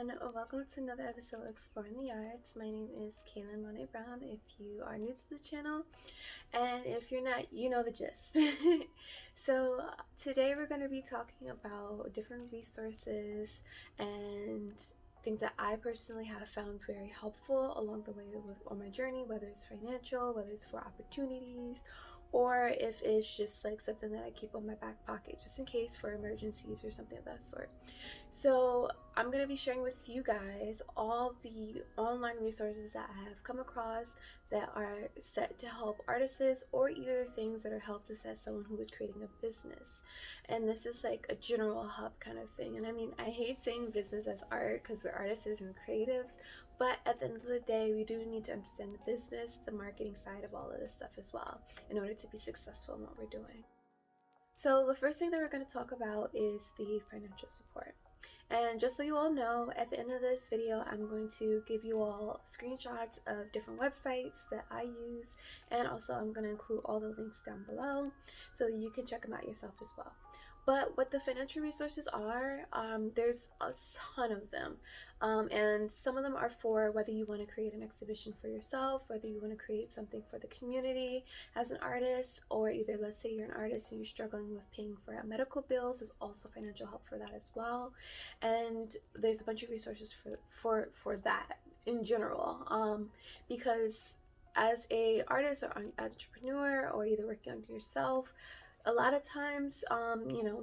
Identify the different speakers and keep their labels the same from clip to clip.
Speaker 1: everyone, welcome to another episode of Exploring the Arts. My name is Kalinmonet if you are new to the channel, and if you're not, you know the gist. So today we're going to be talking about different resources and things that I personally have found very helpful along the way on my journey, whether it's financial, whether it's for opportunities, or if it's just like something that I keep on my back pocket just in case for emergencies or something of that sort. So I'm going to be sharing with you guys all the online resources that I have come across that are set to help artists, or either things that are helped to set someone who is creating a business. And this is like a general hub kind of thing. And I mean, I hate saying business as art because we're artists and creatives, but at the end of the day, we do need to understand the business, the marketing side of all of this stuff as well, in order to be successful in what we're doing. So the first thing that we're going to talk about is the financial support. And just so you all know, at the end of this video, I'm going to give you all screenshots of different websites that I use, and also I'm going to include all the links down below so you can check them out yourself as well. But what the financial resources are, there's a ton of them. And some of them are for whether you want to create an exhibition for yourself, whether you want to create something for the community as an artist, or either, let's say you're an artist and you're struggling with paying for medical bills, there's also financial help for that as well. And there's a bunch of resources for that in general, because as a artist or an entrepreneur, or either working on yourself, a lot of times,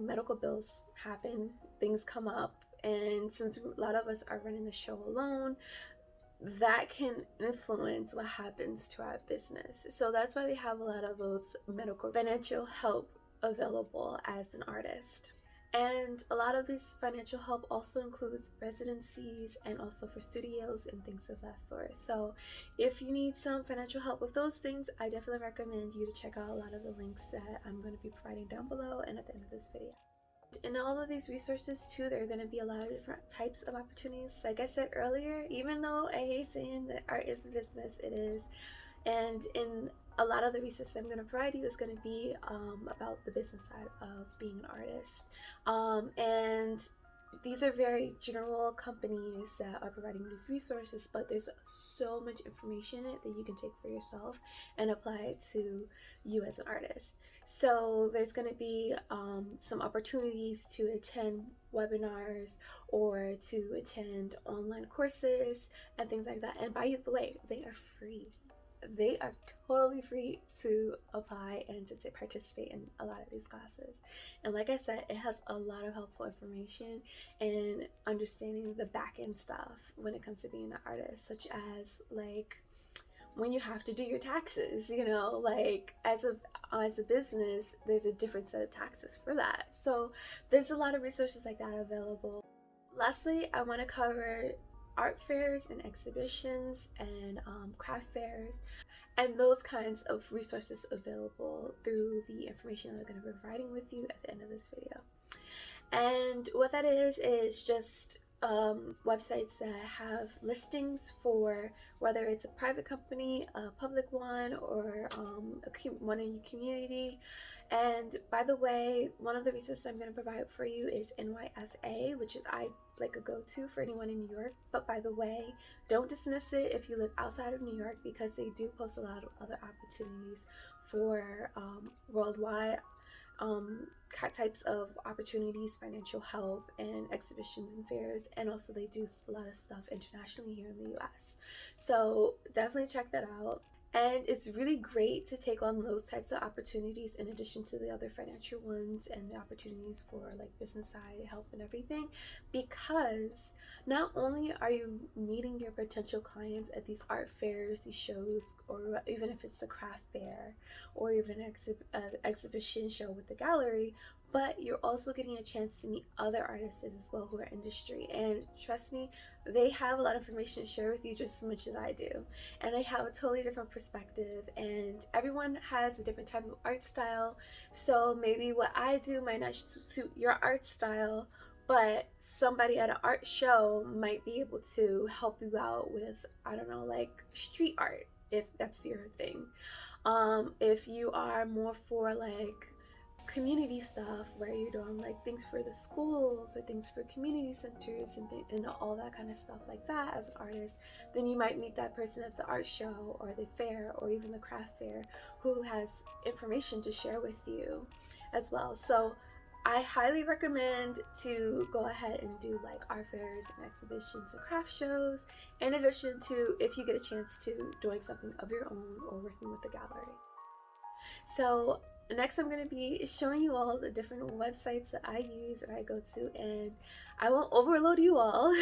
Speaker 1: medical bills happen, things come up, and since a lot of us are running the show alone, that can influence what happens to our business. So that's why they have a lot of those medical financial help available as an artist. And a lot of this financial help also includes residencies and also for studios and things of that sort. So if you need some financial help with those things, I definitely recommend you to check out a lot of the links that I'm going to be providing down below and at the end of this video. In all of these resources too, there are going to be a lot of different types of opportunities. Like I said earlier, even though I hate saying that art is a business, it is. And in a lot of the research I'm going to provide you is going to be about the business side of being an artist. And these are very general companies that are providing these resources, but there's so much information in it that you can take for yourself and apply it to you as an artist. So there's going to be some opportunities to attend webinars or to attend online courses and things like that. And by the way, they are free. They are totally free to apply and to participate in a lot of these classes. And like I said, it has a lot of helpful information and understanding the back end stuff when it comes to being an artist, such as like when you have to do your taxes, like as a business, there's a different set of taxes for that. So there's a lot of resources like that available. Lastly, I want to cover art fairs and exhibitions and craft fairs and those kinds of resources available through the information that I'm going to be providing with you at the end of this video. And what that is just websites that have listings for whether it's a private company, a public one, or one in your community. And by the way, one of the resources I'm going to provide for you is NYFA, which is like a go-to for anyone in New York. But by the way, don't dismiss it if you live outside of New York, because they do post a lot of other opportunities for worldwide types of opportunities, financial help, and exhibitions and fairs. And also they do a lot of stuff internationally here in the US. So definitely check that out. And it's really great to take on those types of opportunities in addition to the other financial ones and the opportunities for like business side help and everything, because not only are you meeting your potential clients at these art fairs, these shows, or even if it's a craft fair or even an exhibition show with the gallery, but you're also getting a chance to meet other artists as well who are industry. And trust me, they have a lot of information to share with you just as much as I do. And they have a totally different perspective, and everyone has a different type of art style. So maybe what I do might not suit your art style, but somebody at an art show might be able to help you out with, I don't know, like street art, if that's your thing. If you are more for like community stuff where you're doing like things for the schools or things for community centers and all that kind of stuff like that as an artist, then you might meet that person at the art show or the fair or even the craft fair who has information to share with you as well. So I highly recommend to go ahead and do like art fairs and exhibitions and craft shows, in addition to, if you get a chance, to doing something of your own or working with the gallery. So next I'm going to be showing you all the different websites that I use and I go to, and I won't overload you all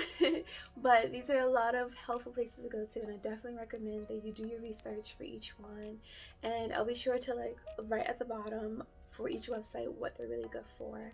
Speaker 1: but these are a lot of helpful places to go to, and I definitely recommend that you do your research for each one, and I'll be sure to like write at the bottom for each website what they're really good for.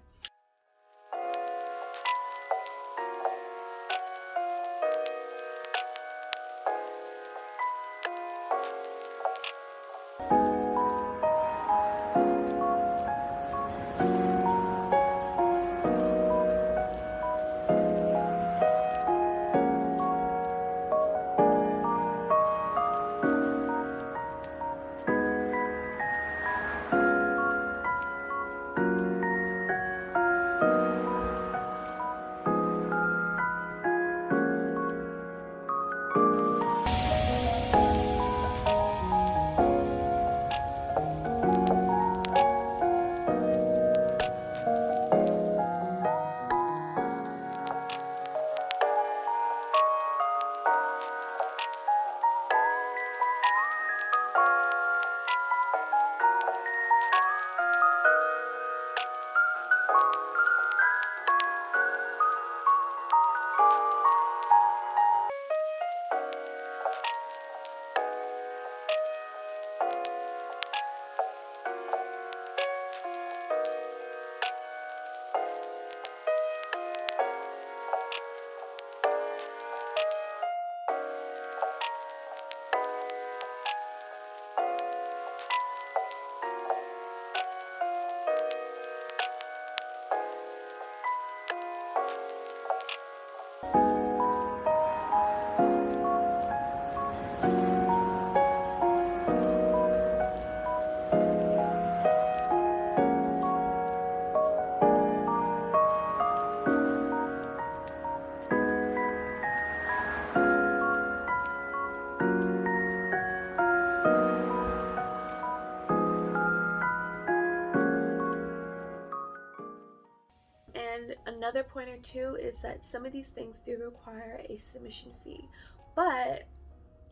Speaker 1: And another pointer too is that some of these things do require a submission fee, but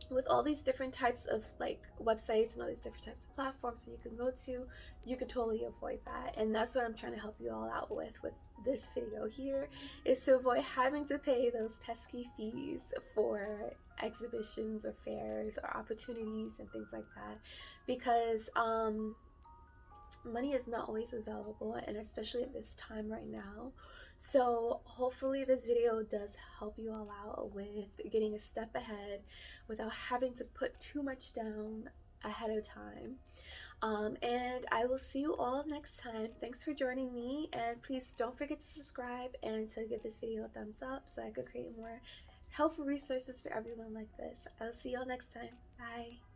Speaker 1: with all these different types of like websites and all these different types of platforms that you can go to, you can totally avoid that. And that's what I'm trying to help you all out with this video here, is to avoid having to pay those pesky fees for exhibitions or fairs or opportunities and things like that, because money is not always available, and especially at this time right now. So hopefully this video does help you all out with getting a step ahead without having to put too much down ahead of time. And I will see you all next time. Thanks for joining me, and please don't forget to subscribe and to give this video a thumbs up so I could create more helpful resources for everyone like this. I'll see y'all next time. Bye.